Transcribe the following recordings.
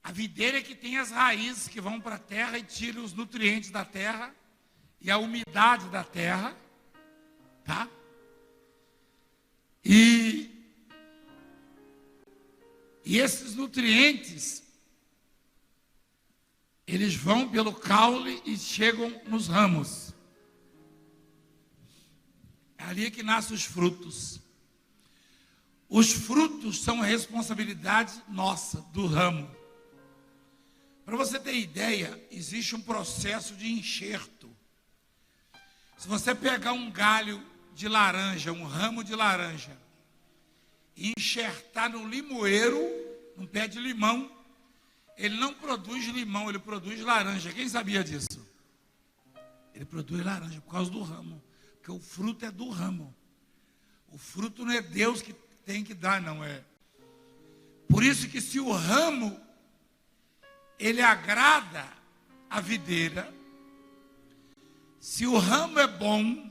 A videira é que tem as raízes que vão para a terra e tiram os nutrientes da terra e a umidade da terra, tá? E esses nutrientes, eles vão pelo caule e chegam nos ramos. É ali que nascem os frutos. Os frutos são responsabilidade nossa, do ramo. Para você ter ideia, existe um processo de enxerto. Se você pegar um galho de laranja, um ramo de laranja, e enxertar no limoeiro, num pé de limão, ele não produz limão, ele produz laranja. Quem sabia disso? Ele produz laranja por causa do ramo, porque o fruto é do ramo. O fruto não é Deus que tem que dar, não é. Por isso que se o ramo, ele agrada a videira, se o ramo é bom,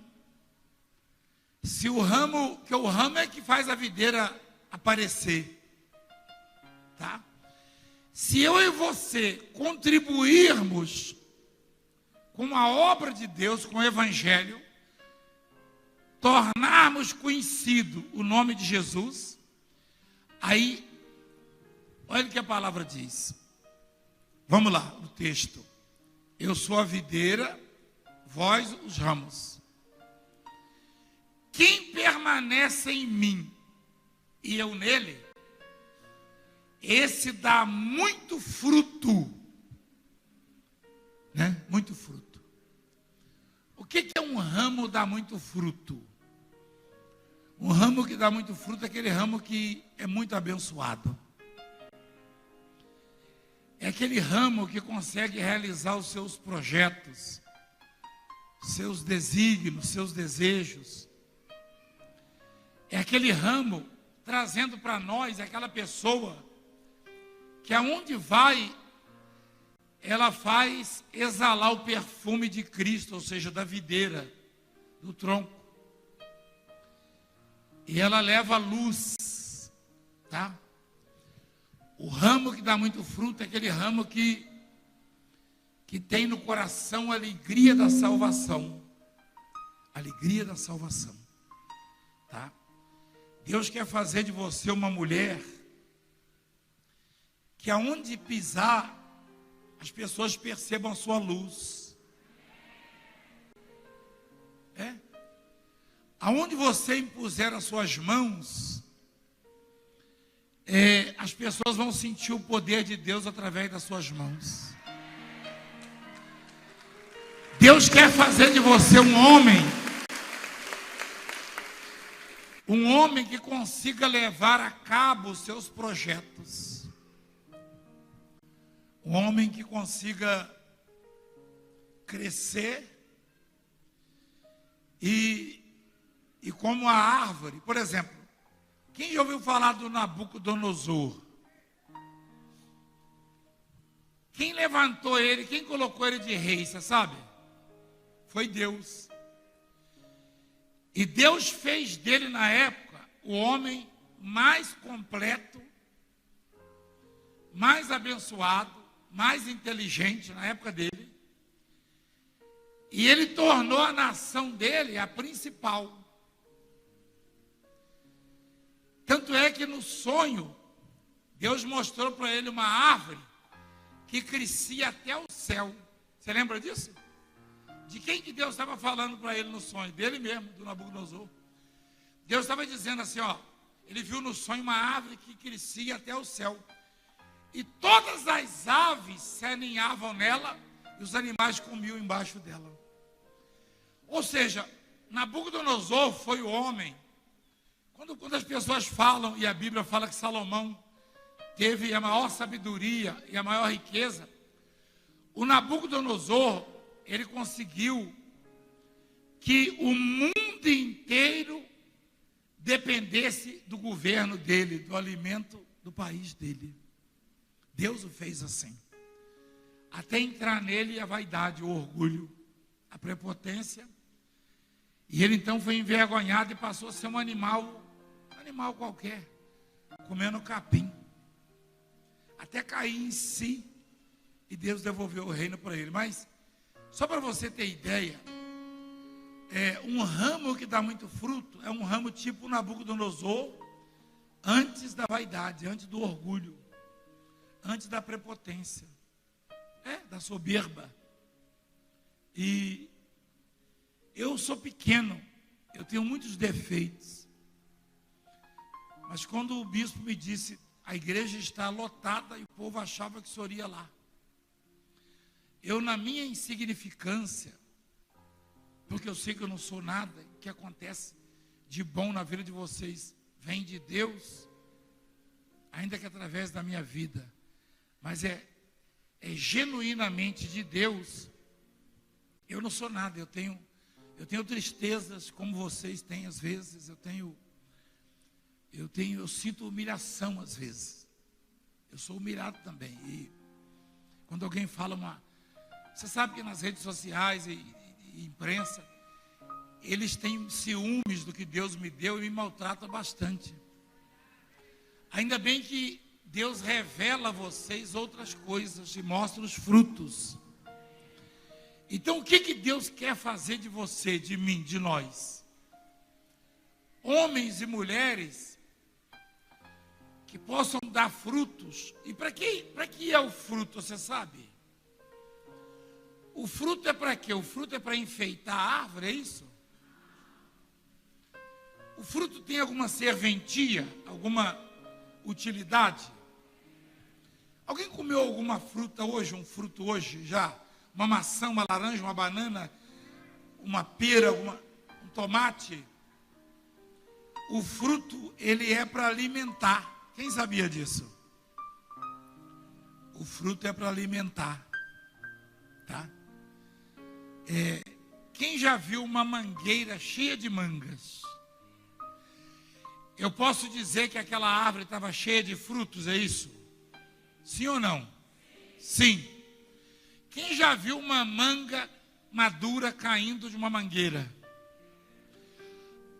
se o ramo, que o ramo é que faz a videira aparecer, tá? Se eu e você contribuirmos com a obra de Deus, com o Evangelho, tornarmos conhecido o nome de Jesus, aí, olha o que a palavra diz. Vamos lá, o texto. Eu sou a videira, vós os ramos. Quem permanece em mim e eu nele, esse dá muito fruto, né? Muito fruto. O que é um ramo dar muito fruto? Um ramo que dá muito fruto é aquele ramo que é muito abençoado. É aquele ramo que consegue realizar os seus projetos, seus desígnios, seus desejos. É aquele ramo trazendo para nós aquela pessoa que aonde vai, ela faz exalar o perfume de Cristo, ou seja, da videira, do tronco. E ela leva luz, tá? O ramo que dá muito fruto é aquele ramo que tem no coração a alegria da salvação. Alegria da salvação, tá? Deus quer fazer de você uma mulher que aonde pisar, as pessoas percebam a sua luz. É? Aonde você impuser as suas mãos, as pessoas vão sentir o poder de Deus através das suas mãos. Deus quer fazer de você um homem que consiga levar a cabo os seus projetos. Um homem que consiga crescer e como a árvore. Por exemplo, quem já ouviu falar do Nabucodonosor? Quem levantou ele, quem colocou ele de rei, você sabe? Foi Deus. E Deus fez dele na época o homem mais completo, mais abençoado, mais inteligente na época dele. E ele tornou a nação dele a principal. Tanto é que no sonho, Deus mostrou para ele uma árvore que crescia até o céu. Você lembra disso? De quem que Deus estava falando para ele no sonho? Dele mesmo, do Nabucodonosor. Deus estava dizendo assim, ó, ele viu no sonho uma árvore que crescia até o céu. E todas as aves se aninhavam nela e os animais comiam embaixo dela. Ou seja, Nabucodonosor foi o homem. Quando as pessoas falam, e a Bíblia fala que Salomão teve a maior sabedoria e a maior riqueza, o Nabucodonosor, ele conseguiu que o mundo inteiro dependesse do governo dele, do alimento do país dele. Deus o fez assim. Até entrar nele a vaidade, o orgulho, a prepotência. E ele então foi envergonhado e passou a ser um animal qualquer, comendo capim. até cair em si, e Deus devolveu o reino para ele. Mas, só para você ter ideia, um ramo que dá muito fruto, é um ramo tipo Nabucodonosor, antes da vaidade, antes do orgulho, antes da prepotência, da soberba. E eu sou pequeno, eu tenho muitos defeitos, mas quando o bispo me disse, a igreja está lotada e o povo achava que o senhor ia lá, eu, na minha insignificância, porque eu sei que eu não sou nada, o que acontece de bom na vida de vocês vem de Deus, ainda que através da minha vida, mas é genuinamente de Deus. Eu não sou nada, eu tenho tristezas como vocês têm às vezes, eu sinto humilhação às vezes, eu sou humilhado também, e quando alguém fala você sabe que nas redes sociais e imprensa, eles têm ciúmes do que Deus me deu e me maltratam bastante. Ainda bem que Deus revela a vocês outras coisas e mostra os frutos. Então, o que Deus quer fazer de você, de mim, de nós? Homens e mulheres que possam dar frutos. E para que é o fruto, você sabe? O fruto é para quê? O fruto é para enfeitar a árvore, é isso? O fruto tem alguma serventia, alguma utilidade? Alguém comeu alguma fruta hoje, um fruto hoje já? Uma maçã, uma laranja, uma banana, uma pera, um tomate? O fruto, ele é para alimentar. Quem sabia disso? O fruto é para alimentar, tá? Quem já viu uma mangueira cheia de mangas? Eu posso dizer que aquela árvore estava cheia de frutos, é isso? Sim ou não? Sim. Quem já viu uma manga madura caindo de uma mangueira?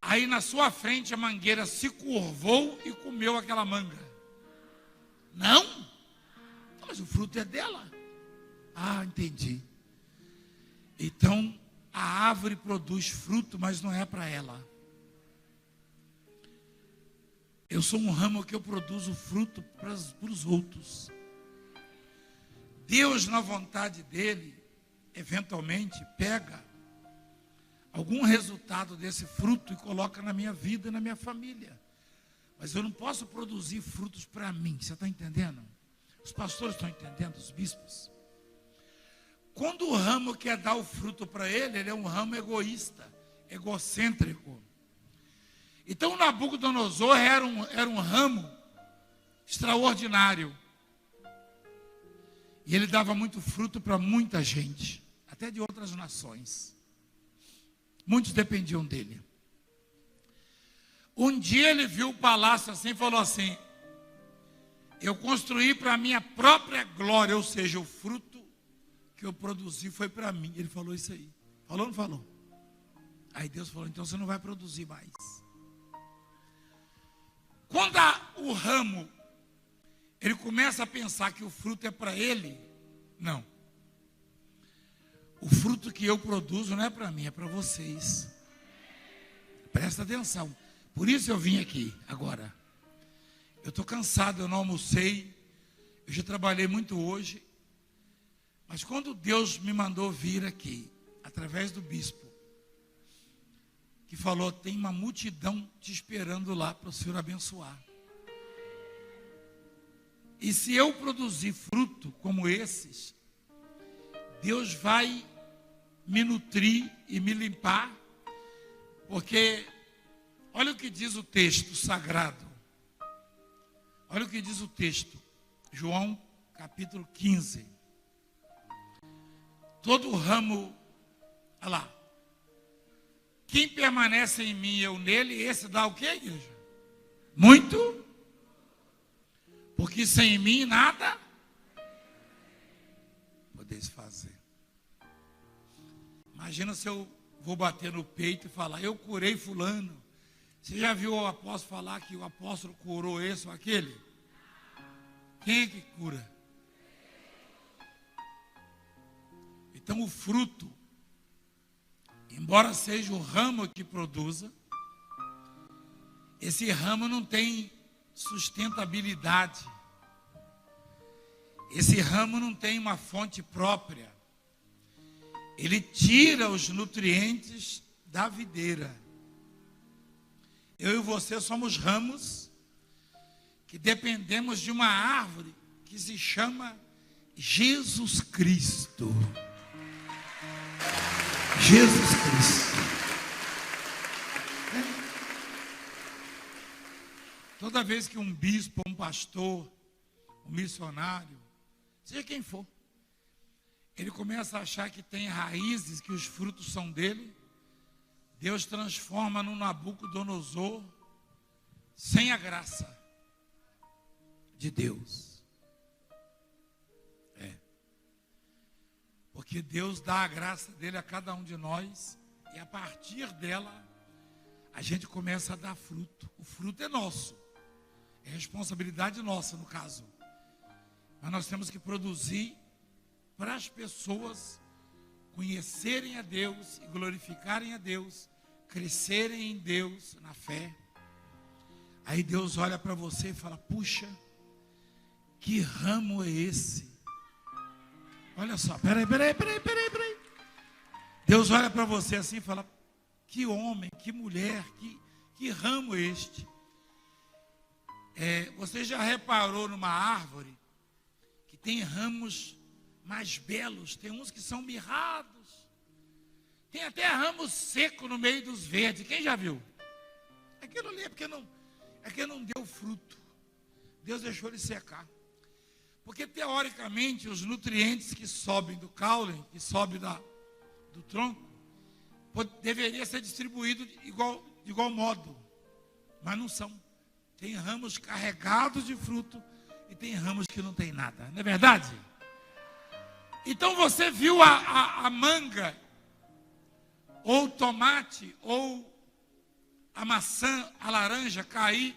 Aí na sua frente a mangueira se curvou e comeu aquela manga. Não? Mas o fruto é dela. Ah, entendi. Então, a árvore produz fruto, mas não é para ela. Eu sou um ramo que eu produzo fruto para os outros. Deus, na vontade dele, eventualmente pega algum resultado desse fruto e coloca na minha vida e na minha família. Mas eu não posso produzir frutos para mim, você está entendendo? Os pastores estão entendendo, os bispos? Quando o ramo quer dar o fruto para ele é um ramo egoísta, egocêntrico. Então Nabucodonosor era um ramo extraordinário. E ele dava muito fruto para muita gente, até de outras nações. Muitos dependiam dele. Um dia ele viu o palácio assim e falou assim: eu construí para a minha própria glória, ou seja, o fruto que eu produzi foi para mim. Ele falou isso aí. Falou ou não falou? Aí Deus falou: então você não vai produzir mais. Quando o ramo, ele começa a pensar que o fruto é para ele, não. O fruto que eu produzo não é para mim, é para vocês. Presta atenção. Por isso eu vim aqui agora. Eu estou cansado, eu não almocei, eu já trabalhei muito hoje. Mas quando Deus me mandou vir aqui, através do bispo, que falou, tem uma multidão te esperando lá para o Senhor abençoar. E se eu produzir fruto como esses, Deus vai me nutrir e me limpar, porque olha o que diz o texto sagrado. Olha o que diz o texto, João capítulo 15. Todo ramo, olha lá. Quem permanece em mim e eu nele, esse dá o que, igreja? Muito. Porque sem mim nada podeis fazer. Imagina se eu vou bater no peito e falar, eu curei fulano. Você já viu o apóstolo falar que o apóstolo curou esse ou aquele? Quem é que cura? Então o fruto, embora seja o ramo que produza, esse ramo não tem sustentabilidade. Esse ramo não tem uma fonte própria. Ele tira os nutrientes da videira. Eu e você somos ramos que dependemos de uma árvore que se chama Jesus Cristo. Jesus Cristo. Toda vez que um bispo, um pastor, um missionário, seja quem for, ele começa a achar que tem raízes, que os frutos são dele, Deus transforma no Nabucodonosor sem a graça de Deus. Porque Deus dá a graça dele a cada um de nós e a partir dela a gente começa a dar fruto. O fruto é nosso, é responsabilidade nossa no caso. Mas nós temos que produzir para as pessoas conhecerem a Deus e glorificarem a Deus, crescerem em Deus, na fé. Aí Deus olha para você e fala: puxa, que ramo é esse? Olha só, peraí. Deus olha para você assim e fala: que homem, que mulher, que ramo é este? Você já reparou numa árvore que tem ramos mais belos? Tem uns que são mirrados, tem até ramo seco no meio dos verdes. Quem já viu? Aquilo ali é porque não deu fruto. Deus deixou ele secar. Porque teoricamente os nutrientes que sobem do caule, que sobem do tronco, deveria ser distribuído de igual modo, mas não são. Tem ramos carregados de fruto e tem ramos que não tem nada, não é verdade? Então você viu a manga, ou o tomate, ou a maçã, a laranja cair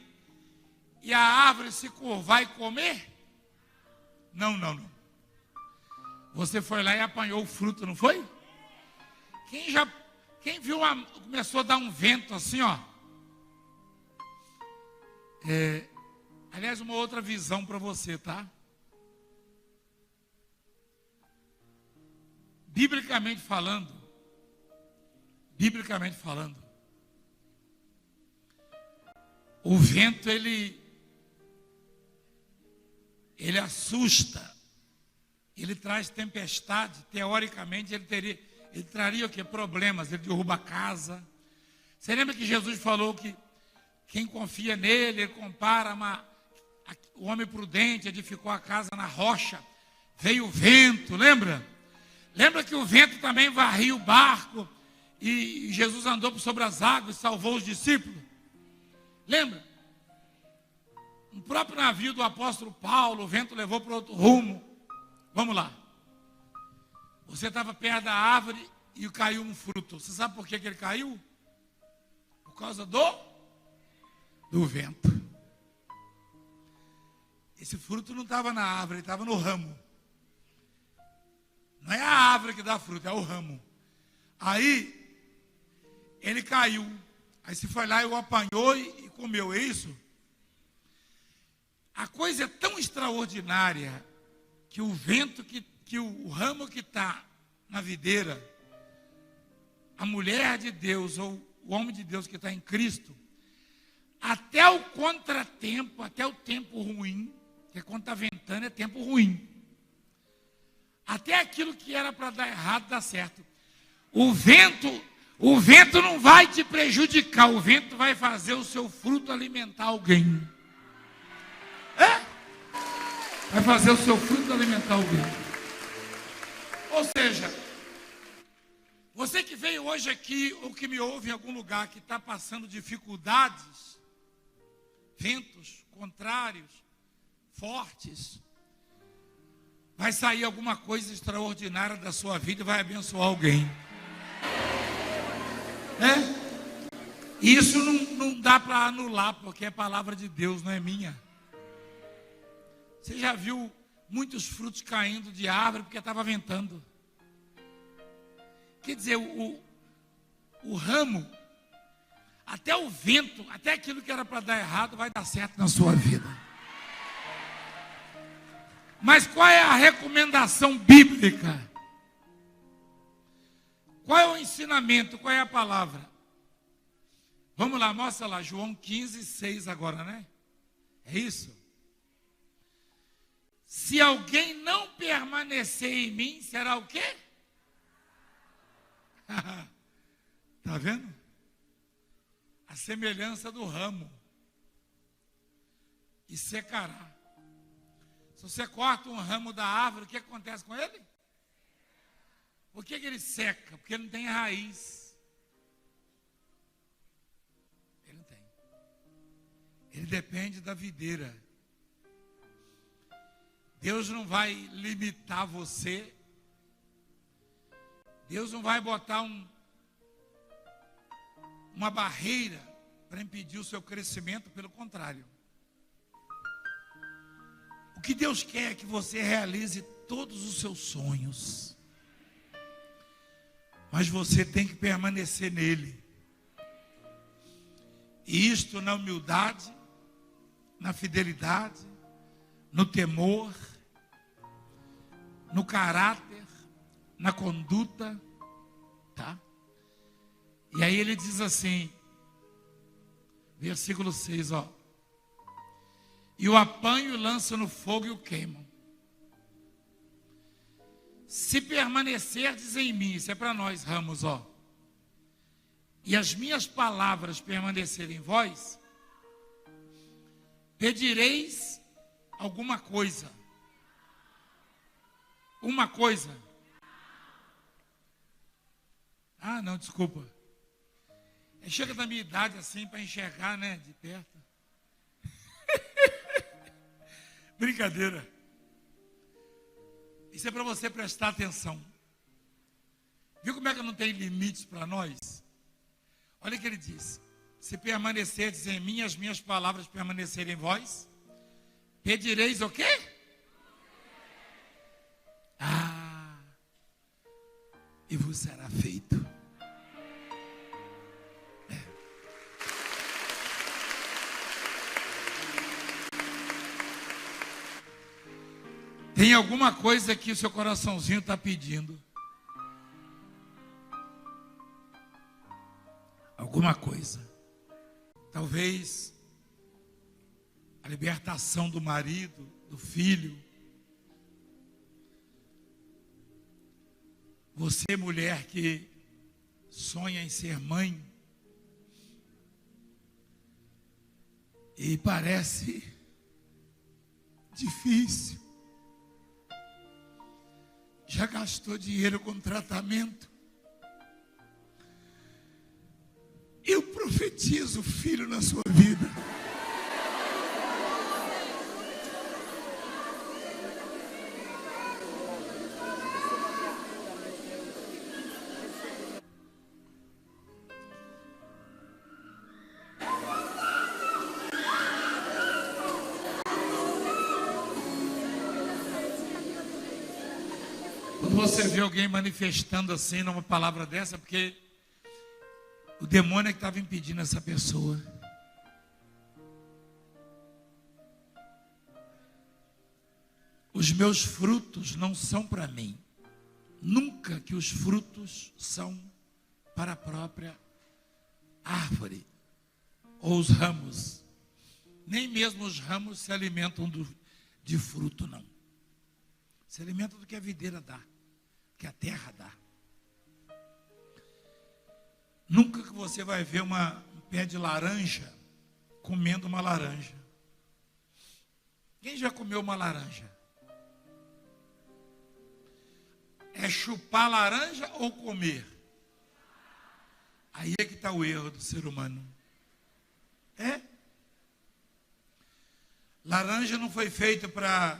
e a árvore se curvar e comer? Não. Você foi lá e apanhou o fruto, não foi? Quem viu, começou a dar um vento assim, ó. Aliás, uma outra visão para você, tá? Biblicamente falando, o vento ele assusta, ele traz tempestade. Teoricamente ele traria o quê? Problemas, ele derruba a casa. Você lembra que Jesus falou que quem confia nele, ele compara o homem prudente edificou a casa na rocha, veio o vento, lembra? Lembra que o vento também varria o barco e Jesus andou sobre as águas e salvou os discípulos? Lembra? No próprio navio do apóstolo Paulo, o vento levou para outro rumo. Vamos lá. Você estava perto da árvore e caiu um fruto. Você sabe por que ele caiu? Por causa do vento. Esse fruto não estava na árvore, ele estava no ramo. Não é a árvore que dá fruto, é o ramo. Aí, ele caiu. Aí você foi lá e o apanhou e comeu, é isso? A coisa é tão extraordinária que o vento, que o ramo que está na videira, a mulher de Deus ou o homem de Deus que está em Cristo, até o contratempo, até o tempo ruim, porque quando está ventando é tempo ruim, até aquilo que era para dar errado dá certo. O vento não vai te prejudicar, o vento vai fazer o seu fruto alimentar alguém. Vai fazer o seu fruto alimentar alguém. Ou seja, você que veio hoje aqui, ou que me ouve em algum lugar, que está passando dificuldades, ventos contrários, fortes, vai sair alguma coisa extraordinária da sua vida e vai abençoar alguém. Isso não dá para anular, porque é palavra de Deus, não é minha. Você já viu muitos frutos caindo de árvore porque estava ventando? Quer dizer, o ramo, até o vento, até aquilo que era para dar errado, vai dar certo na sua vida. Mas qual é a recomendação bíblica? Qual é o ensinamento? Qual é a palavra? Vamos lá, mostra lá, João 15, 6 agora, né? É isso? Se alguém não permanecer em mim, será o quê? Está vendo? A semelhança do ramo. E secará. Se você corta um ramo da árvore, o que acontece com ele? Por que ele seca? Porque ele não tem raiz. Ele não tem. Ele depende da videira. Deus não vai limitar você. Deus não vai botar uma barreira para impedir o seu crescimento, pelo contrário. O que Deus quer é que você realize todos os seus sonhos. Mas você tem que permanecer nele. E isto na humildade, na fidelidade, no temor, no caráter, na conduta, tá? E aí ele diz assim, versículo 6, ó. E o apanho, lança no fogo e o queimam. Se permanecerdes em mim, isso é para nós, ramos, ó. E as minhas palavras permanecerem em vós, pedireis alguma coisa. Uma coisa. Ah, não, desculpa. Chega da minha idade assim para enxergar, né, de perto. Brincadeira. Isso é para você prestar atenção. Viu como é que não tem limites para nós? Olha o que ele diz. Se permanecerdes em mim, as minhas palavras permanecerem em vós, pedireis o quê? E vos será feito. Tem alguma coisa que o seu coraçãozinho está pedindo. Alguma coisa. Talvez a libertação do marido, do filho. Você, mulher que sonha em ser mãe. E parece difícil. Já gastou dinheiro com tratamento? Eu profetizo filho na sua vida. Quando você vê alguém manifestando assim numa palavra dessa, porque o demônio é que estava impedindo essa pessoa. Os meus frutos não são para mim. Nunca que os frutos são para a própria árvore ou os ramos. Nem mesmo os ramos se alimentam de fruto, não. Se alimentam do que a videira dá, que a terra dá. Nunca que você vai ver um pé de laranja comendo uma laranja. Quem já comeu uma laranja? É chupar laranja ou comer? Aí é que está o erro do ser humano. Laranja não foi feita para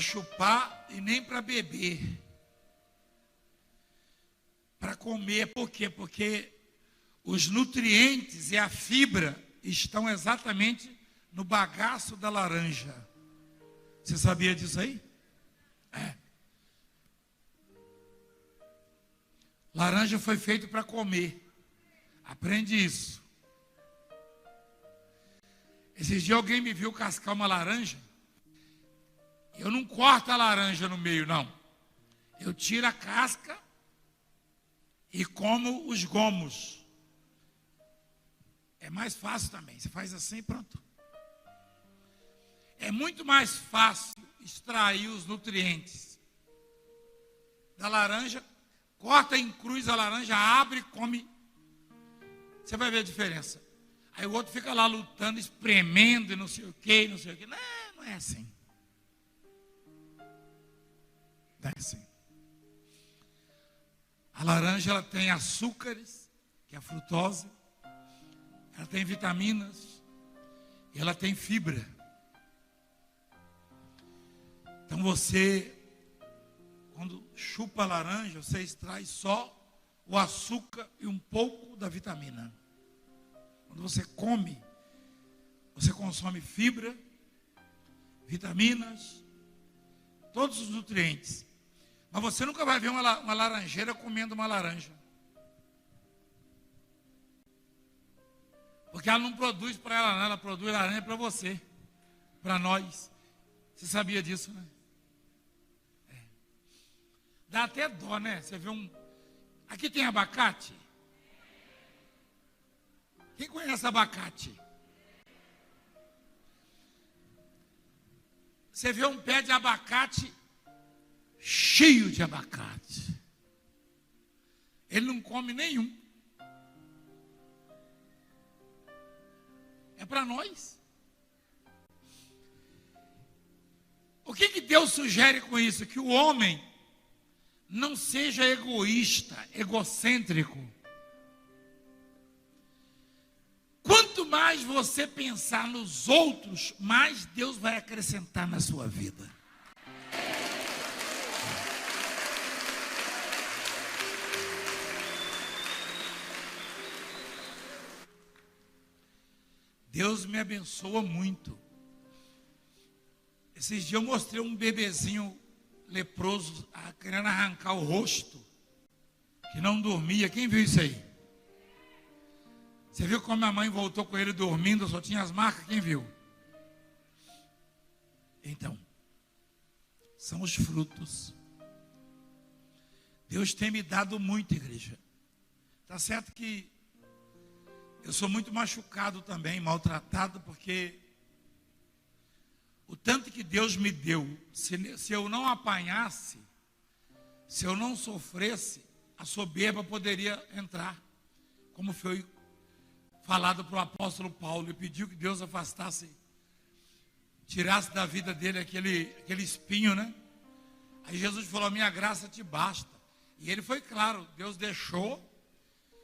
chupar e nem para beber. Para comer, por quê? Porque os nutrientes e a fibra estão exatamente no bagaço da laranja. Você sabia disso aí? É. Laranja foi feito para comer. Aprende isso. Esses dias alguém me viu cascar uma laranja. Eu não corto a laranja no meio, não. Eu tiro a casca e como os gomos. É mais fácil também. Você faz assim e pronto. É muito mais fácil extrair os nutrientes da laranja. Corta em cruz a laranja, abre e come. Você vai ver a diferença. Aí o outro fica lá lutando, espremendo e não sei o que, não sei o que. Não, não é assim. Não é assim. A laranja, ela tem açúcares, que é a frutose. Ela tem vitaminas. E ela tem fibra. Então você, quando chupa a laranja, você extrai só o açúcar e um pouco da vitamina. Quando você come, você consome fibra, vitaminas, todos os nutrientes. Mas você nunca vai ver uma laranjeira comendo uma laranja. Porque ela não produz para ela, não, ela produz laranja para você, para nós. Você sabia disso, né? É. Dá até dó, né? Você vê um... Aqui tem abacate? Quem conhece abacate? Você vê um pé de abacate cheio de abacate. Ele não come nenhum. É para nós. O que Deus sugere com isso? Que o homem não seja egoísta, egocêntrico. Quanto mais você pensar nos outros, mais Deus vai acrescentar na sua vida. Deus me abençoa muito. Esses dias eu mostrei um bebezinho leproso querendo arrancar o rosto, que não dormia. Quem viu isso aí? Você viu como a mãe voltou com ele dormindo, só tinha as marcas? Quem viu? Então, são os frutos. Deus tem me dado muito, igreja. Tá certo que eu sou muito machucado também, maltratado, porque o tanto que Deus me deu, se eu não apanhasse, se eu não sofresse, a soberba poderia entrar, como foi falado para o apóstolo Paulo. Ele pediu que Deus afastasse, tirasse da vida dele aquele espinho, né? Aí Jesus falou: a minha graça te basta. E ele foi claro, Deus deixou,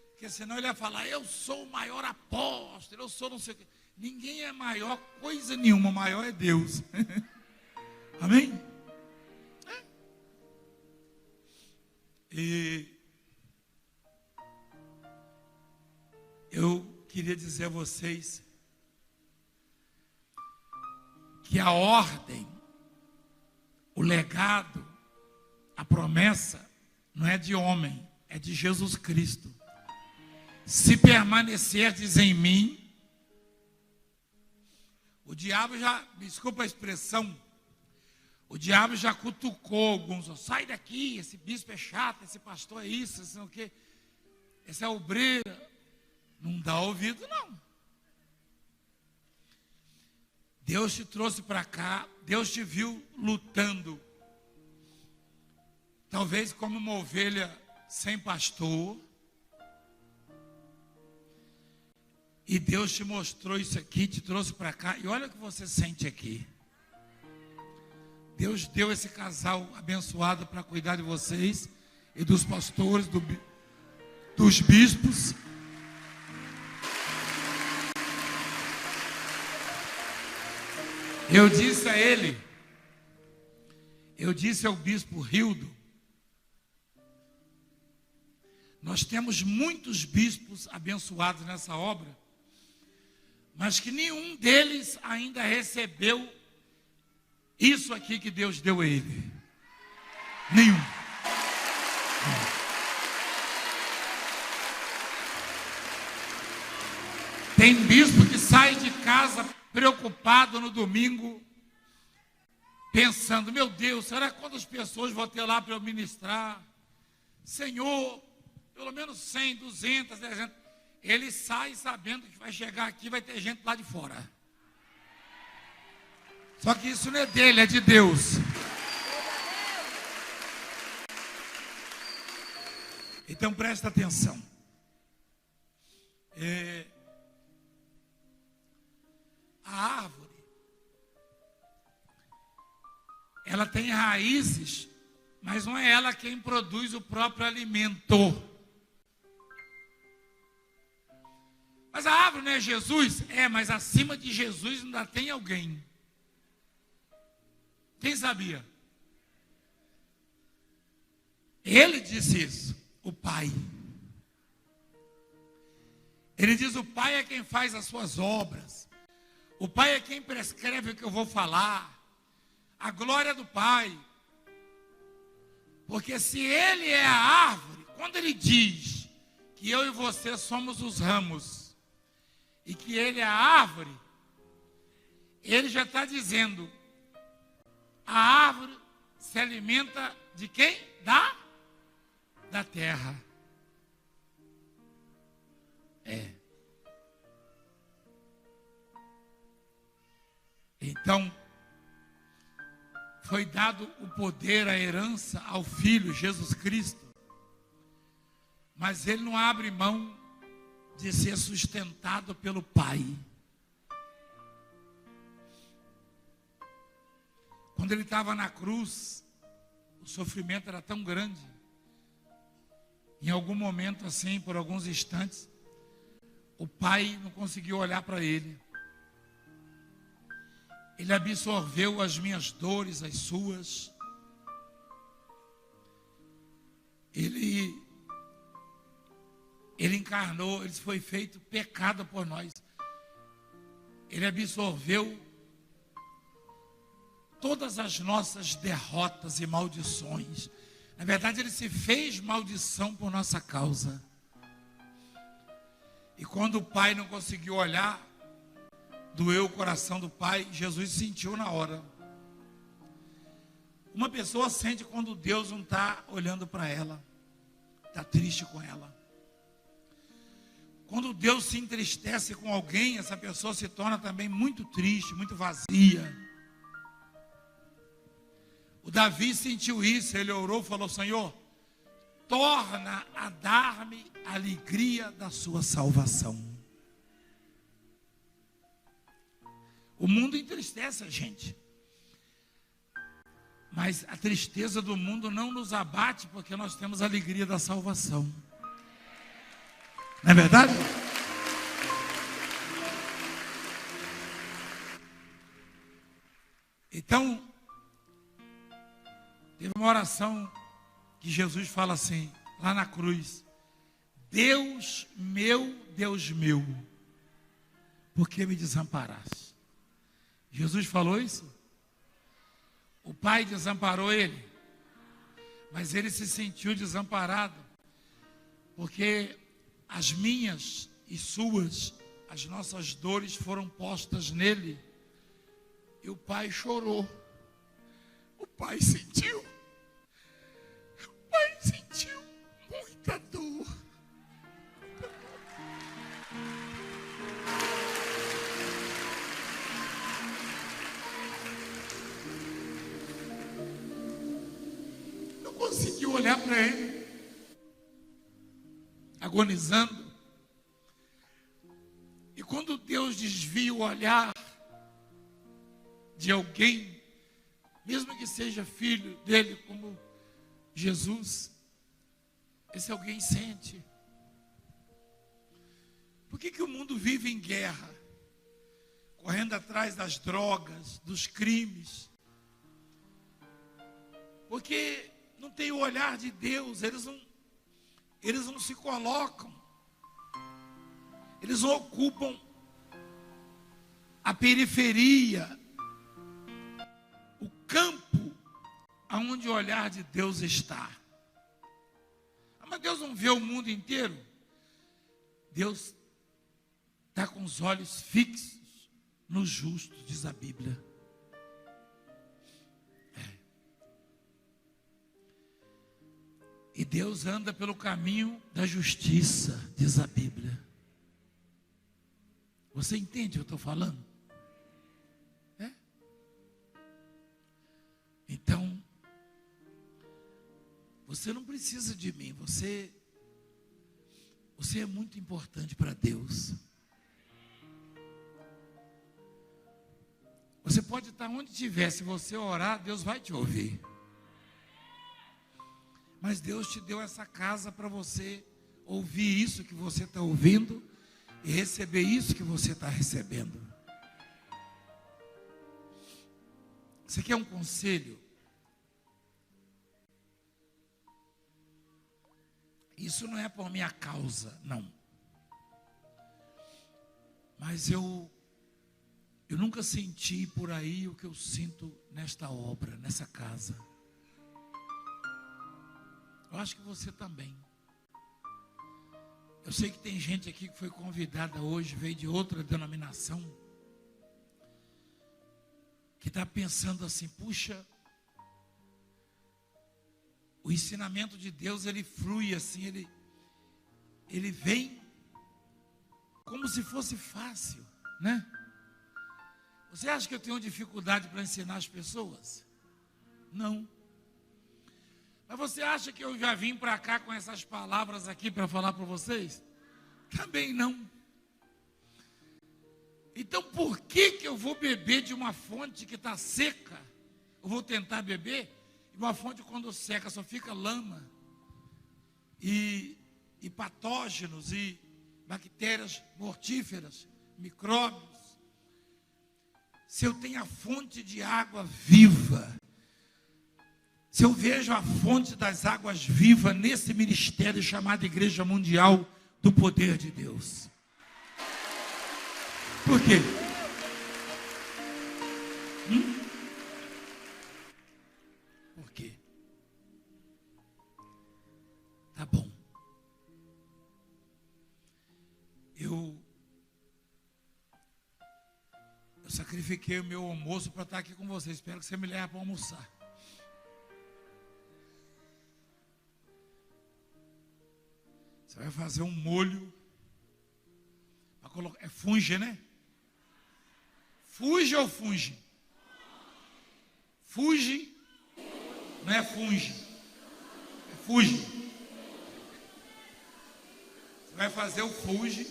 porque senão ele ia falar: eu sou o maior apóstolo, eu sou não sei o quê. Ninguém é maior coisa nenhuma, o maior é Deus. Amém? É. E eu queria dizer a vocês que a ordem, o legado, a promessa não é de homem, é de Jesus Cristo. Se permanecerdes em mim, o diabo já, desculpa a expressão, o diabo já cutucou alguns: sai daqui, esse bispo é chato, esse pastor é isso, esse não é o quê, esse é obreiro. Não dá ouvido, não. Deus te trouxe para cá, Deus te viu lutando, talvez como uma ovelha sem pastor, e Deus te mostrou isso aqui, te trouxe para cá, e olha o que você sente aqui. Deus deu esse casal abençoado para cuidar de vocês e dos pastores, dos bispos. Eu disse a ele, eu disse ao bispo Rildo, nós temos muitos bispos abençoados nessa obra, mas que nenhum deles ainda recebeu isso aqui que Deus deu a ele. Nenhum. Tem bispo que sai de casa preocupado no domingo, pensando, meu Deus, será quantas pessoas vou ter lá para eu ministrar? Senhor, pelo menos 100, 200, 300. Ele sai sabendo que vai chegar aqui, vai ter gente lá de fora. Só que isso não é dele, é de Deus. Então presta atenção. A árvore, ela tem raízes, mas não é ela quem produz o próprio alimento. Mas a árvore não é Jesus? É, mas acima de Jesus ainda tem alguém. Quem sabia? Ele disse isso, o Pai. Ele diz, o Pai é quem faz as suas obras. O Pai é quem prescreve o que eu vou falar. A glória do Pai. Porque se Ele é a árvore, quando Ele diz que eu e você somos os ramos, e que Ele é a árvore, Ele já está dizendo, a árvore se alimenta de quem? Da terra. Então, foi dado o poder, a herança ao Filho, Jesus Cristo. Mas Ele não abre mão de ser sustentado pelo Pai. Quando Ele estava na cruz, o sofrimento era tão grande. Em algum momento assim, por alguns instantes, o Pai não conseguiu olhar para Ele. Ele absorveu as minhas dores, as suas. Ele encarnou, ele foi feito pecado por nós. Ele absorveu todas as nossas derrotas e maldições. Na verdade, ele se fez maldição por nossa causa. E quando o Pai não conseguiu olhar, doeu o coração do Pai, Jesus sentiu na hora. Uma pessoa sente quando Deus não está olhando para ela, está triste com ela. Quando Deus se entristece com alguém, essa pessoa se torna também muito triste, muito vazia. O Davi sentiu isso, ele orou e falou, Senhor, torna a dar-me a alegria da sua salvação. O mundo entristece a gente. Mas a tristeza do mundo não nos abate, porque nós temos a alegria da salvação. Não é verdade? Então, teve uma oração que Jesus fala assim, lá na cruz. Deus meu, por que me desamparaste? Jesus falou isso? O Pai desamparou ele, mas ele se sentiu desamparado, porque as minhas e suas, as nossas dores foram postas nele, e o Pai chorou, o Pai sentiu muita dor. Conseguiu olhar para ele, agonizando. E quando Deus desvia o olhar de alguém, mesmo que seja filho dele, como Jesus, esse alguém sente. Por que o mundo vive em guerra? Correndo atrás das drogas, dos crimes. Porque não tem o olhar de Deus, eles não se colocam, eles não ocupam a periferia, o campo aonde o olhar de Deus está. Mas Deus não vê o mundo inteiro. Deus está com os olhos fixos nos justos, diz a Bíblia. E Deus anda pelo caminho da justiça, diz a Bíblia. Você entende o que eu estou falando? Então, você não precisa de mim, você é muito importante para Deus. Você pode estar onde estiver, se você orar, Deus vai te ouvir. Mas Deus te deu essa casa para você ouvir isso que você está ouvindo e receber isso que você está recebendo. Você quer um conselho? Isso não é por minha causa, não. Mas eu nunca senti por aí o que eu sinto nesta obra, nessa casa. Eu acho que você também. Eu sei que tem gente aqui que foi convidada hoje, veio de outra denominação, que está pensando assim, puxa, o ensinamento de Deus, ele flui assim, ele vem como se fosse fácil, né? Você acha que eu tenho dificuldade para ensinar as pessoas? Não. Mas você acha que eu já vim para cá com essas palavras aqui para falar para vocês? Também não. Então por que eu vou beber de uma fonte que está seca? Eu vou tentar beber de uma fonte quando seca só fica lama e patógenos e bactérias mortíferas, micróbios. Se eu tenho a fonte de água viva, se eu vejo a fonte das águas vivas nesse ministério chamado Igreja Mundial do Poder de Deus. Por quê? Por quê? Tá bom. Eu sacrifiquei o meu almoço para estar aqui com vocês. Espero que você me leve para almoçar. Você vai fazer um molho para colocar. É funge, né? Fuge ou funge? Fuge. Não é funge. É fuge. Você vai fazer o fuge.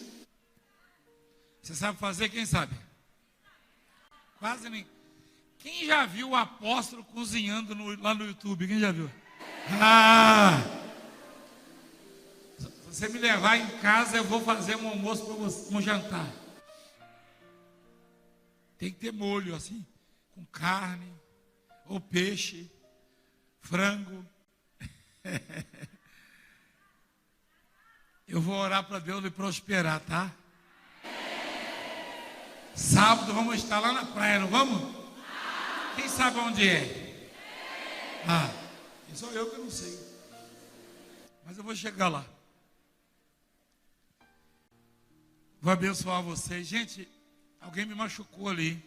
Você sabe fazer? Quem sabe? Quase nem. Quem já viu o apóstolo cozinhando lá no YouTube? Quem já viu? Se você me levar em casa, eu vou fazer um almoço para você, um jantar. Tem que ter molho assim, com carne, ou peixe, frango. Eu vou orar para Deus me prosperar, tá? Sábado vamos estar lá na praia, não vamos? Quem sabe onde é? Só eu que não sei. Mas eu vou chegar lá. Vou abençoar vocês. Gente, alguém me machucou ali.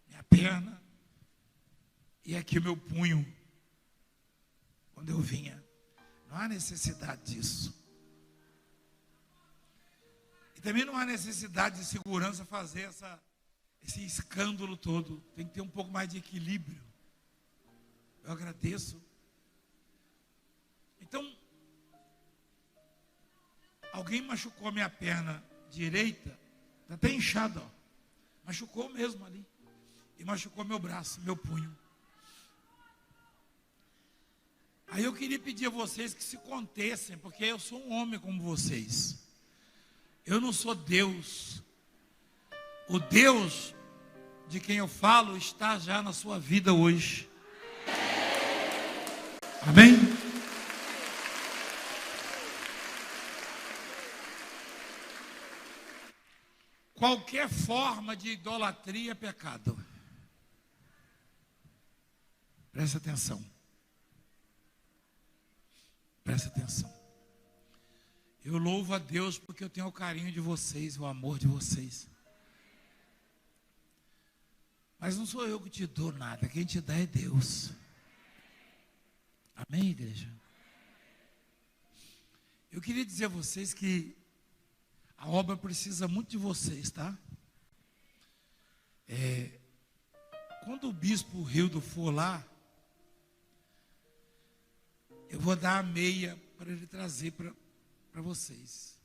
Minha perna. E aqui o meu punho. Quando eu vinha. Não há necessidade disso. E também não há necessidade de segurança fazer esse escândalo todo. Tem que ter um pouco mais de equilíbrio. Eu agradeço. Então, alguém machucou a minha perna direita, está até inchada, ó. Machucou mesmo ali. E machucou meu braço, meu punho. Aí eu queria pedir a vocês que se contessem, porque eu sou um homem como vocês. Eu não sou Deus. O Deus de quem eu falo está já na sua vida hoje. Amém? qualquer forma de idolatria é pecado. Presta atenção. Presta atenção. Eu louvo a Deus porque eu tenho o carinho de vocês, o amor de vocês. Mas não sou eu que te dou nada, quem te dá é Deus. Amém, igreja? Eu queria dizer a vocês que a obra precisa muito de vocês, tá? Quando o bispo Rildo for lá, eu vou dar a meia para ele trazer para vocês.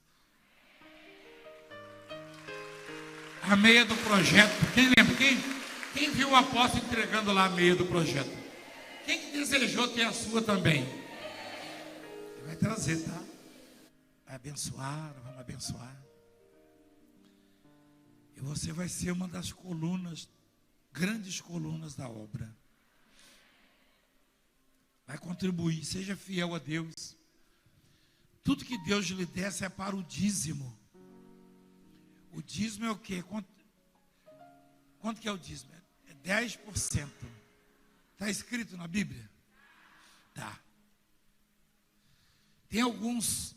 A meia do projeto. Quem lembra? Quem viu o apóstolo entregando lá a meia do projeto? Quem que desejou ter a sua também? Ele vai trazer, tá? Vai abençoar, vamos abençoar. E você vai ser uma das colunas, grandes colunas da obra. Vai contribuir, seja fiel a Deus. Tudo que Deus lhe desse é para o dízimo. O dízimo é o quê? Quanto que é o dízimo? É 10%. Está escrito na Bíblia? Tá. Tem alguns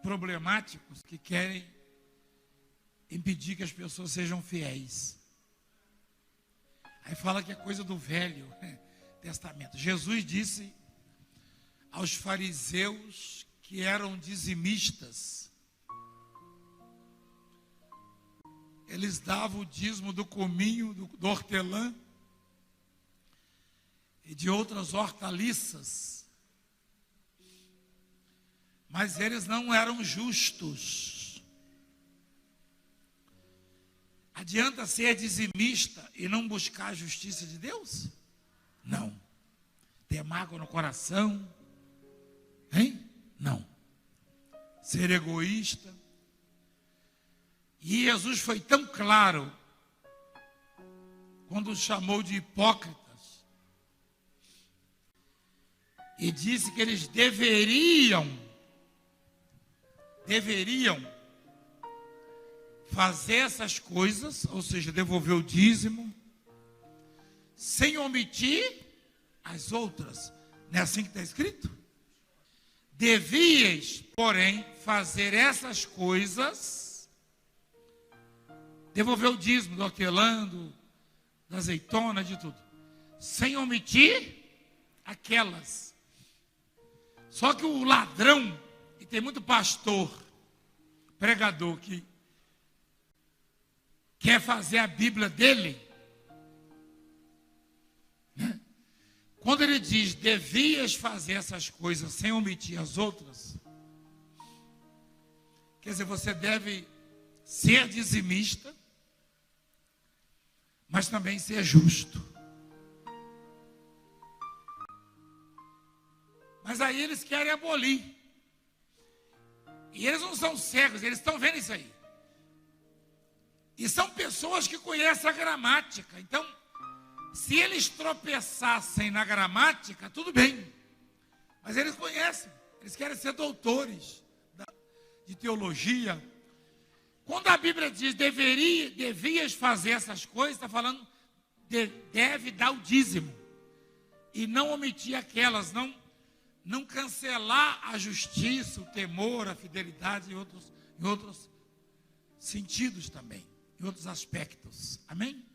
problemáticos que querem impedir que as pessoas sejam fiéis. Aí fala que é coisa do Velho Testamento. Jesus disse aos fariseus que eram dizimistas, eles davam o dízimo do cominho, do hortelã e de outras hortaliças, mas eles não eram justos. Adianta ser dizimista e não buscar a justiça de Deus? Não. Ter mágoa no coração? Hein? Não. Ser egoísta? E Jesus foi tão claro quando os chamou de hipócritas e disse que eles deveriam fazer essas coisas, ou seja, devolver o dízimo, sem omitir as outras. Não é assim que está escrito? Devias, porém, fazer essas coisas, devolver o dízimo do hortelã, da azeitona, de tudo, sem omitir aquelas. Só que o ladrão, e tem muito pastor, pregador, que quer fazer a Bíblia dele, né? Quando ele diz, devias fazer essas coisas sem omitir as outras, quer dizer, você deve ser dizimista, mas também ser justo. Mas aí eles querem abolir. E eles não são cegos, eles estão vendo isso aí. E são pessoas que conhecem a gramática. Então, se eles tropeçassem na gramática, tudo bem. Mas eles conhecem. Eles querem ser doutores de teologia. Quando a Bíblia diz devias fazer essas coisas, está falando deve dar o dízimo. E não omitir aquelas, não cancelar a justiça, o temor, a fidelidade em outros sentidos também, em outros aspectos. Amém?